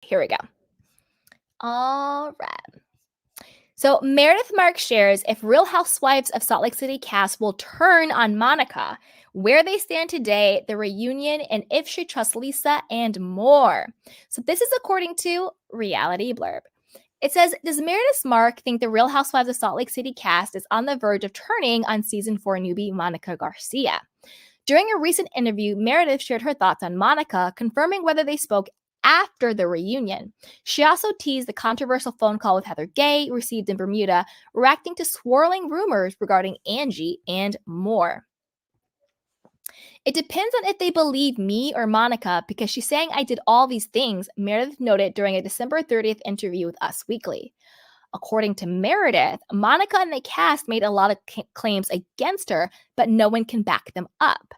Here we go. All right. So Meredith Marks shares if Real Housewives of Salt Lake City cast will turn on Monica, where they stand today, the reunion, and if she trusts Lisa, and more. So this is according to Reality Blurb. It says, does Meredith Mark think the Real Housewives of Salt Lake City cast is on the verge of turning on season 4 newbie Monica Garcia? During a recent interview, Meredith shared her thoughts on Monica, confirming whether they spoke after the reunion. She also teased the controversial phone call with Heather Gay received in Bermuda, reacting to swirling rumors regarding Angie and more. It depends on if they believe me or Monica because she's saying I did all these things, Meredith noted during a December 30th interview with Us Weekly. According to Meredith, Monica and the cast made a lot of claims against her, but no one can back them up.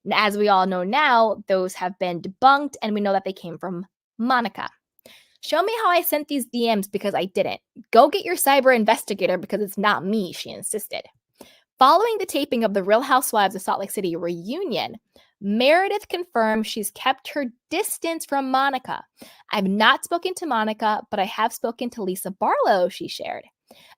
And as we all know now, those have been debunked, and we know that they came from Monica. Show me how I sent these DMs because I didn't. Go get your cyber investigator because it's not me, she insisted. Following the taping of the Real Housewives of Salt Lake City reunion, Meredith confirmed she's kept her distance from Monica. I've not spoken to Monica, but I have spoken to Lisa Barlow, she shared.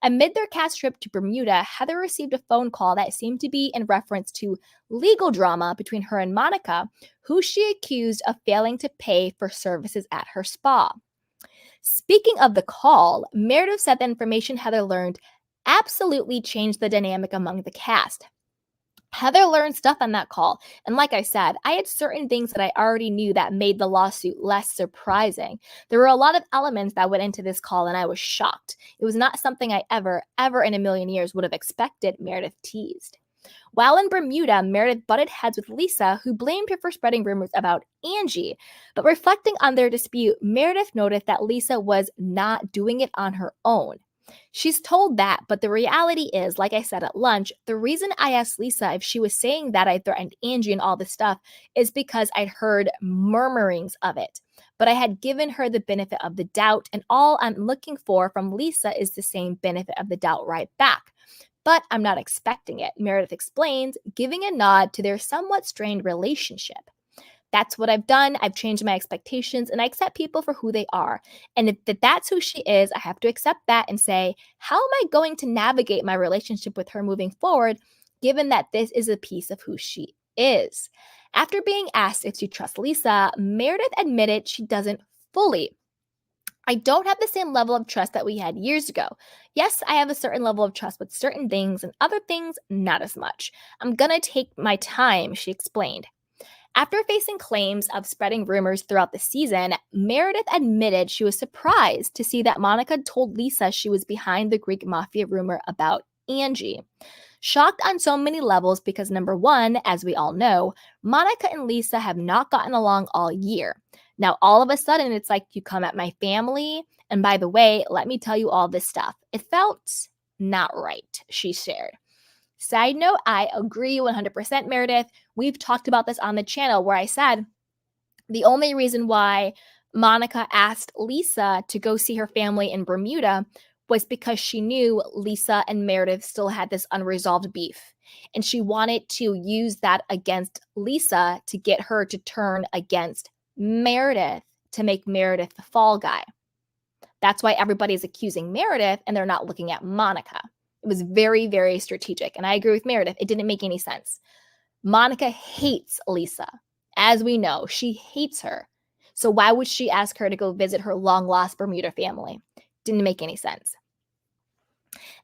Amid their cast trip to Bermuda, Heather received a phone call that seemed to be in reference to legal drama between her and Monica, who she accused of failing to pay for services at her spa. Speaking of the call, Meredith said the information Heather learned absolutely changed the dynamic among the cast. Heather learned stuff on that call, and like I said, I had certain things that I already knew that made the lawsuit less surprising. There were a lot of elements that went into this call, and I was shocked. It was not something I ever in a million years would have expected, Meredith teased. While in Bermuda, Meredith butted heads with Lisa, who blamed her for spreading rumors about Angie. But reflecting on their dispute, Meredith noted that Lisa was not doing it on her own. She's told that, but the reality is, like I said at lunch, the reason I asked Lisa if she was saying that I threatened Angie and all this stuff is because I'd heard murmurings of it. But I had given her the benefit of the doubt, and all I'm looking for from Lisa is the same benefit of the doubt right back. But I'm not expecting it, Meredith explains, giving a nod to their somewhat strained relationship. That's what I've done. I've changed my expectations and I accept people for who they are. And if that's who she is, I have to accept that and say, how am I going to navigate my relationship with her moving forward, given that this is a piece of who she is? After being asked if she trusts Lisa, Meredith admitted she doesn't fully. I don't have the same level of trust that we had years ago. Yes, I have a certain level of trust with certain things and other things, not as much. I'm gonna take my time, she explained. After facing claims of spreading rumors throughout the season, Meredith admitted she was surprised to see that Monica told Lisa she was behind the Greek mafia rumor about Angie. Shocked on so many levels because number one, as we all know, Monica and Lisa have not gotten along all year. Now, all of a sudden, it's like you come at my family, and by the way, let me tell you all this stuff. It felt not right, she shared. Side note, I agree 100%, Meredith. We've talked about this on the channel where I said the only reason why Monica asked Lisa to go see her family in Bermuda was because she knew Lisa and Meredith still had this unresolved beef. And she wanted to use that against Lisa to get her to turn against Meredith, to make Meredith the fall guy. That's why everybody's accusing Meredith and they're not looking at Monica. It was very, very strategic. And I agree with Meredith. It didn't make any sense. Monica hates Lisa. As we know, she hates her. So why would she ask her to go visit her long-lost Bermuda family? Didn't make any sense.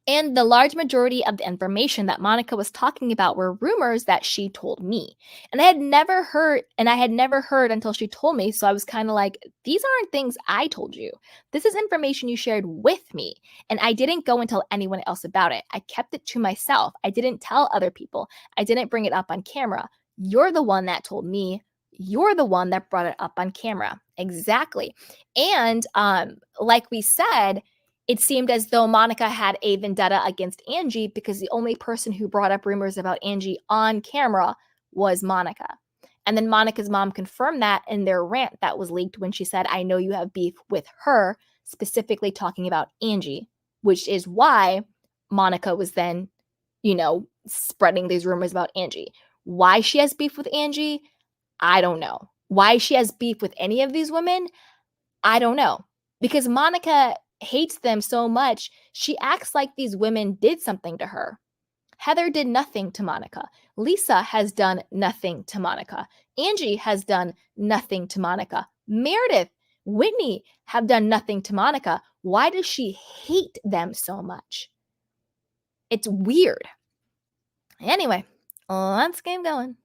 And the large majority of the information that Monica was talking about were rumors that she told me. And I had never heard until she told me. So I was kind of like, these aren't things I told you. This is information you shared with me. And I didn't go and tell anyone else about it. I kept it to myself. I didn't tell other people. I didn't bring it up on camera. You're the one that told me. You're the one that brought it up on camera. Exactly. And like we said, it seemed as though Monica had a vendetta against Angie because the only person who brought up rumors about Angie on camera was Monica. And then Monica's mom confirmed that in their rant that was leaked when she said, I know you have beef with her, specifically talking about Angie, which is why Monica was then, spreading these rumors about Angie. Why she has beef with Angie, I don't know. Why she has beef with any of these women, I don't know. Because Monica hates them so much, she acts like these women did something to her. Heather did nothing to Monica. Lisa has done nothing to Monica. Angie has done nothing to Monica. Meredith, Whitney have done nothing to Monica. Why does she hate them so much? It's weird. Anyway, let's get going.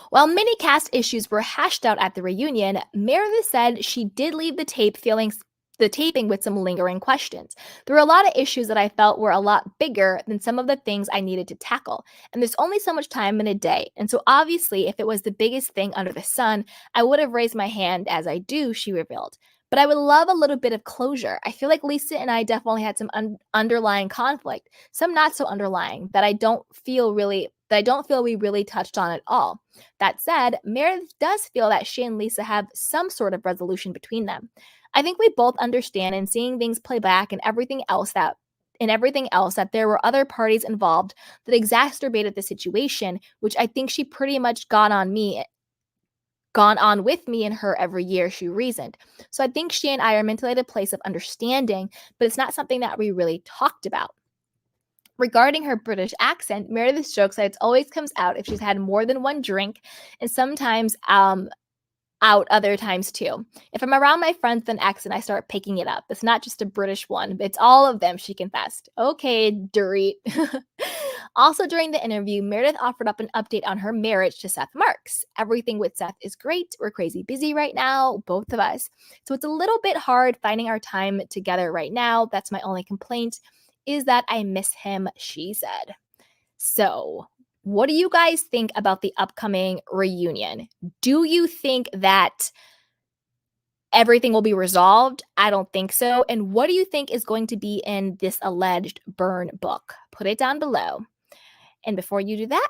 While many cast issues were hashed out at the reunion, Meredith said she did leave the taping with some lingering questions. There were a lot of issues that I felt were a lot bigger than some of the things I needed to tackle. And there's only so much time in a day. And so obviously, if it was the biggest thing under the sun, I would have raised my hand as I do, she revealed. But I would love a little bit of closure. I feel like Lisa and I definitely had some underlying conflict, some not so underlying that I don't feel we really touched on at all. That said, Meredith does feel that she and Lisa have some sort of resolution between them. I think we both understand in seeing things play back and everything else that there were other parties involved that exacerbated the situation, which I think she pretty much gone on with me and her every year, she reasoned. So I think she and I are mentally at a place of understanding, but it's not something that we really talked about. Regarding her British accent, Meredith jokes that it always comes out if she's had more than one drink, and sometimes out other times too. If I'm around my friends with an accent, I start picking it up. It's not just a British one, but it's all of them, she confessed. Okay, Dorit. Also, during the interview, Meredith offered up an update on her marriage to Seth Marks. Everything with Seth is great. We're crazy busy right now, both of us. So it's a little bit hard finding our time together right now. That's my only complaint, is that I miss him, she said. So, what do you guys think about the upcoming reunion? Do you think that everything will be resolved? I don't think so. And what do you think is going to be in this alleged burn book? Put it down below. And before you do that,